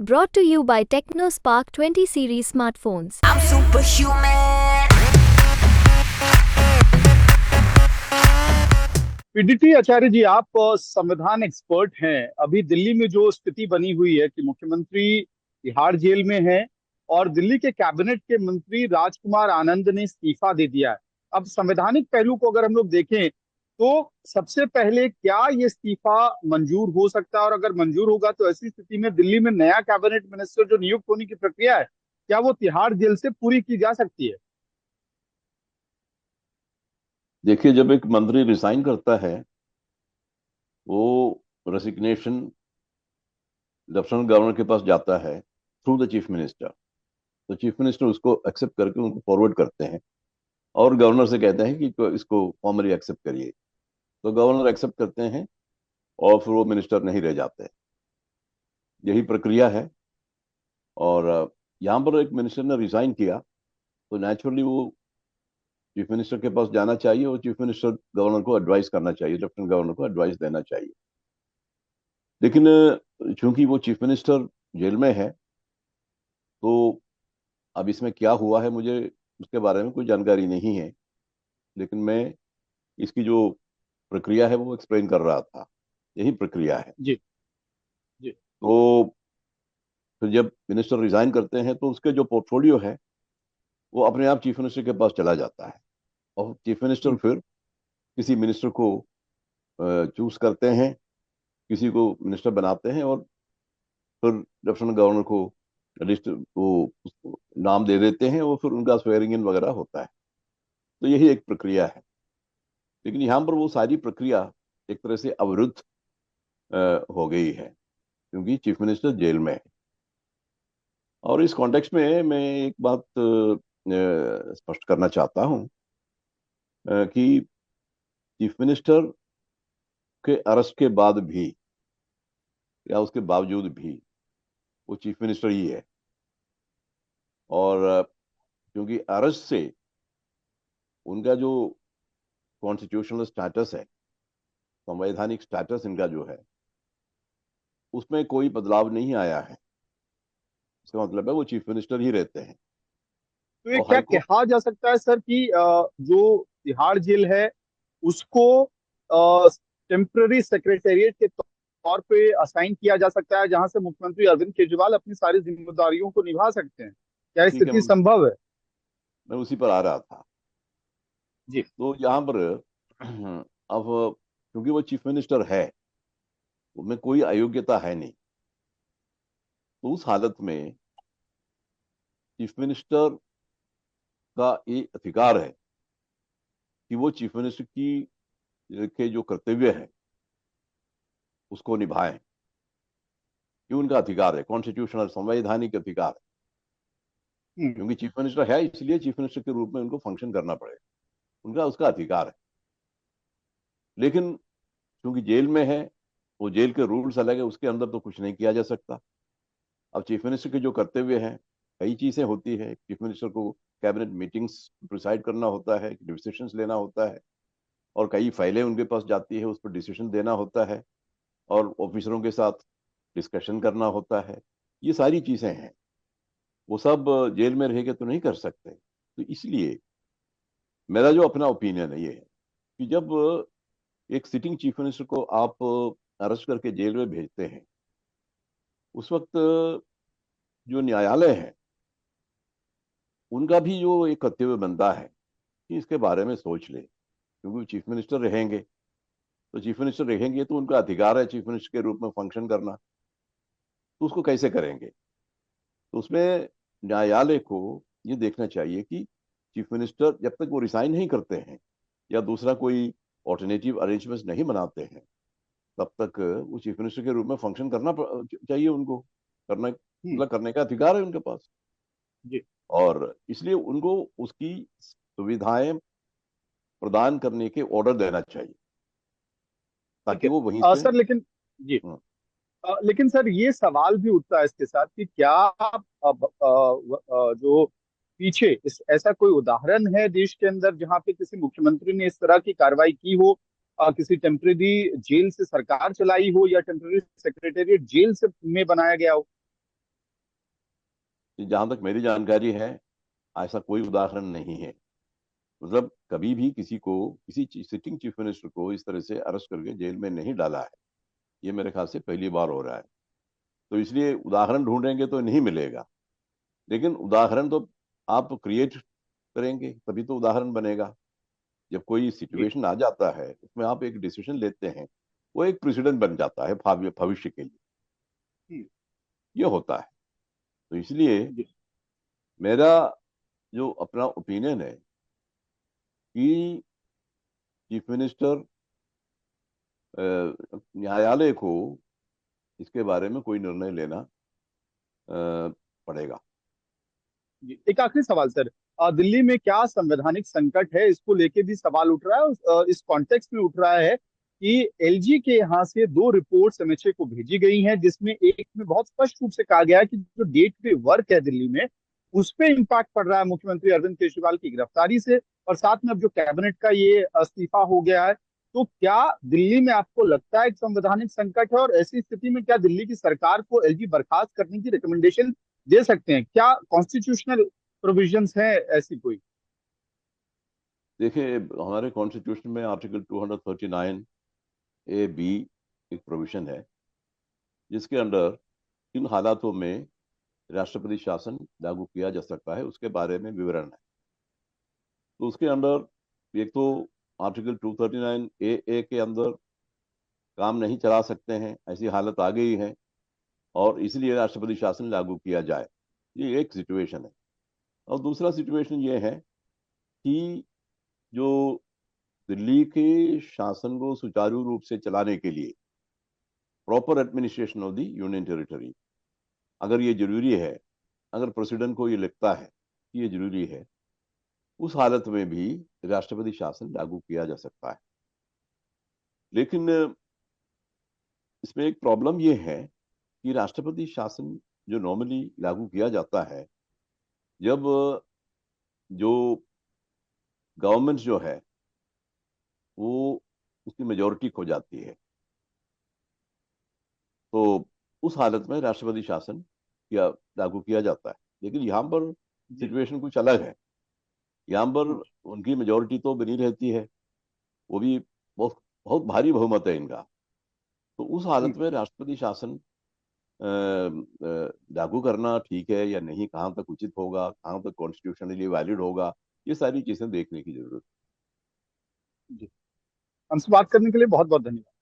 Brought to you by TechnoSpark 20 series smartphones. I'm superhuman. PDT Acharya ji, आप संविधान expert हैं। अभी दिल्ली में जो स्थिति बनी हुई है कि मुख्यमंत्री तिहाड़ जेल में हैं और दिल्ली के कैबिनेट के मंत्री राजकुमार आनंद ने इस्तीफा दे दिया है। अब संवैधानिक पहलू को अगर हम लोग देखें तो सबसे पहले क्या ये इस्तीफा मंजूर हो सकता है, और अगर मंजूर होगा तो ऐसी स्थिति में दिल्ली में नया कैबिनेट मिनिस्टर जो नियुक्त होने की प्रक्रिया है, क्या वो तिहाड़ जेल से पूरी की जा सकती है? देखिए, जब एक मंत्री रिजाइन करता है वो रेसिग्नेशन लेफ्टिनेंट गवर्नर के पास जाता है थ्रू द चीफ मिनिस्टर। तो चीफ मिनिस्टर उसको एक्सेप्ट करके उनको फॉरवर्ड करते हैं और गवर्नर से कहते हैं कि इसको फॉर्मली एक्सेप्ट करिए। तो गवर्नर एक्सेप्ट करते हैं और फिर वो मिनिस्टर नहीं रह जाते। यही प्रक्रिया है। और यहाँ पर एक मिनिस्टर ने रिजाइन किया तो नेचुरली वो चीफ मिनिस्टर के पास जाना चाहिए और चीफ मिनिस्टर गवर्नर को एडवाइस करना चाहिए, लेफ्टिनेंट गवर्नर को एडवाइस देना चाहिए। लेकिन चूंकि वो चीफ मिनिस्टर जेल में है तो अब इसमें क्या हुआ है मुझे उसके बारे में कोई जानकारी नहीं है। लेकिन मैं इसकी जो प्रक्रिया है वो एक्सप्लेन कर रहा था। यही प्रक्रिया है। जी जी। तो फिर जब मिनिस्टर रिजाइन करते हैं तो उसके जो पोर्टफोलियो है वो अपने आप चीफ मिनिस्टर के पास चला जाता है और चीफ मिनिस्टर फिर किसी मिनिस्टर को चूज करते हैं, किसी को मिनिस्टर बनाते हैं और फिर लेफ्टिनेंट गवर्नर को लिस्ट वो नाम दे देते हैं और फिर उनका स्वेरिंग इन वगैरह होता है। तो यही एक प्रक्रिया है। लेकिन यहाँ पर वो सारी प्रक्रिया एक तरह से अवरुद्ध हो गई है क्योंकि चीफ मिनिस्टर जेल में है। और इस कॉन्टेक्स्ट में मैं एक बात स्पष्ट करना चाहता हूँ कि चीफ मिनिस्टर के अरेस्ट के बाद भी या उसके बावजूद भी वो चीफ मिनिस्टर ही है। और क्योंकि अरेस्ट से उनका जो कॉन्स्टिट्यूशनल स्टेटस है, संवैधानिक स्टेटस इनका जो है उसमें कोई बदलाव नहीं आया है। इसका मतलब है वो चीफ मिनिस्टर ही रहते हैं। तो ये और क्या हाईकोर्ट कहा जा सकता है सर कि जो तिहाड़ जेल है उसको टेम्पररी सेक्रेटेरिएट के तौर पे असाइन किया जा सकता है, जहां से मुख्यमंत्री अरविंद केजरीवाल अपनी सारी जिम्मेदारियों को निभा सकते हैं? क्या ठीक है, स्थिति संभव है? मैं उसी पर आ रहा था। जी तो यहाँ पर अब क्योंकि वो चीफ मिनिस्टर है उनमें कोई अयोग्यता है नहीं, तो उस हालत में चीफ मिनिस्टर का ये अधिकार है कि वो चीफ मिनिस्टर की के जो कर्तव्य है उसको निभाएं। ये उनका अधिकार है, कॉन्स्टिट्यूशनल संवैधानिक अधिकार है। हम्म, क्योंकि चीफ मिनिस्टर है इसलिए चीफ मिनिस्टर के रूप में उनको फंक्शन करना पड़ेगा, उनका उसका अधिकार है। लेकिन क्योंकि जेल में है, वो जेल के रूल्स अलग है, उसके अंदर तो कुछ नहीं किया जा सकता। अब चीफ मिनिस्टर के जो कर्तव्य हैं, कई चीजें होती है। चीफ मिनिस्टर को कैबिनेट मीटिंग्स प्रिसाइड करना होता है, डिसीजंस लेना होता है और कई फाइलें उनके पास जाती है, उस पर डिसीजन देना होता है और ऑफिसरों के साथ डिस्कशन करना होता है। ये सारी चीजें हैं, वो सब जेल में रह के तो नहीं कर सकते। तो इसलिए मेरा जो अपना ओपिनियन है ये है कि जब एक सिटिंग चीफ मिनिस्टर को आप अरेस्ट करके जेल में भेजते हैं उस वक्त जो न्यायालय है उनका भी जो एक कर्तव्य बनता है कि इसके बारे में सोच ले। क्योंकि चीफ मिनिस्टर रहेंगे तो चीफ मिनिस्टर रहेंगे तो उनका अधिकार है चीफ मिनिस्टर के रूप में फंक्शन करना, तो उसको कैसे करेंगे? तो उसमें न्यायालय को ये देखना चाहिए कि चीफ मिनिस्टर जब तक वो रिसाइन नहीं करते हैं या दूसरा कोई ऑल्टरनेटिव अरेंजमेंट नहीं बनाते हैं तब तक वो चीफ मिनिस्टर के रूप में फंक्शन करना चाहिए। उनको करना हम्म, मतलब करने का अधिकार है उनके पास। जी और इसलिए उनको उसकी सुविधाएं प्रदान करने के ऑर्डर देना चाहिए ठीक ताकि है। वो वहीं से। सर लेकिन जी, हम्म, लेकिन सर ये सवाल भी उठता है इसके साथ कि क्या जो पीछे ऐसा कोई उदाहरण है देश के अंदर जहां पे किसी मुख्यमंत्री ने इस तरह की कार्रवाई की हो, किसी टेम्परेरी जेल से सरकार चलाई हो या टेम्परेरी सेक्रेटेरिएट जेल से में बनाया गया हो? जहां तक मेरी जानकारी है ऐसा कोई उदाहरण नहीं है। मतलब कभी भी किसी को, किसी सिटिंग चीफ मिनिस्टर को इस तरह से अरेस्ट करके जेल में नहीं डाला है। ये मेरे ख्याल से पहली बार हो रहा है। तो इसलिए उदाहरण ढूंढेंगे तो नहीं मिलेगा, लेकिन उदाहरण तो आप क्रिएट करेंगे तभी तो उदाहरण बनेगा। जब कोई जी सिचुएशन आ जाता है उसमें आप एक डिसीजन लेते हैं, वो एक प्रेसिडेंट बन जाता है भविष्य के लिए। जी ये होता है। तो इसलिए जी मेरा जो अपना ओपिनियन है कि चीफ मिनिस्टर, न्यायालय को इसके बारे में कोई निर्णय लेना पड़ेगा। जी। एक आखिरी सवाल सर, दिल्ली में क्या संवैधानिक संकट है, इसको लेके भी सवाल उठ रहा है। इस कॉन्टेक्स्ट में उठ रहा है कि एलजी के यहाँ से दो रिपोर्ट एमएचए को भेजी गई हैं, जिसमें एक में बहुत स्पष्ट रूप से कहा गया है कि जो डे टू डे वर्क है दिल्ली में, उस पे इम्पैक्ट पड़ रहा है मुख्यमंत्री अरविंद केजरीवाल की गिरफ्तारी से। और साथ में अब जो कैबिनेट का ये इस्तीफा हो गया है, तो क्या दिल्ली में आपको लगता है कि संवैधानिक संकट है, और ऐसी स्थिति में क्या दिल्ली की सरकार को एलजी बर्खास्त करने की रिकमेंडेशन दे सकते हैं? क्या कॉन्स्टिट्यूशनल प्रोविजंस हैं ऐसी कोई? देखिए, हमारे कॉन्स्टिट्यूशन में आर्टिकल 239 A(b) एक प्रोविजन है जिसके अंडर किन हालातों में राष्ट्रपति शासन लागू किया जा सकता है उसके बारे में विवरण है। तो उसके अंदर एक तो आर्टिकल 239A(a) के अंदर काम नहीं चला सकते हैं, ऐसी हालत आ गई है और इसलिए राष्ट्रपति शासन लागू किया जाए, ये एक सिचुएशन है। और दूसरा सिचुएशन ये है कि जो दिल्ली के शासन को सुचारू रूप से चलाने के लिए proper administration of the union territory, अगर ये जरूरी है, अगर प्रेसिडेंट को ये लगता है कि ये जरूरी है, उस हालत में भी राष्ट्रपति शासन लागू किया जा सकता है। लेकिन इसमें एक प्रॉब्लम ये है कि राष्ट्रपति शासन जो नॉर्मली लागू किया जाता है, जब जो गवर्नमेंट जो है वो उसकी मेजोरिटी खो जाती है, तो उस हालत में राष्ट्रपति शासन किया लागू किया जाता है। लेकिन यहाँ पर जी सिचुएशन कुछ अलग है। यहाँ पर हाँ, उनकी मेजोरिटी तो बनी रहती है, वो भी बहुत बहुत भारी बहुमत है इनका। तो उस हालत जी में राष्ट्रपति शासन लागू करना ठीक है या नहीं, कहाँ तक उचित होगा, कहाँ तक कॉन्स्टिट्यूशनली वैलिड होगा, ये सारी चीजें देखने की जरूरत है। जी। हमसे बात करने के लिए बहुत बहुत धन्यवाद।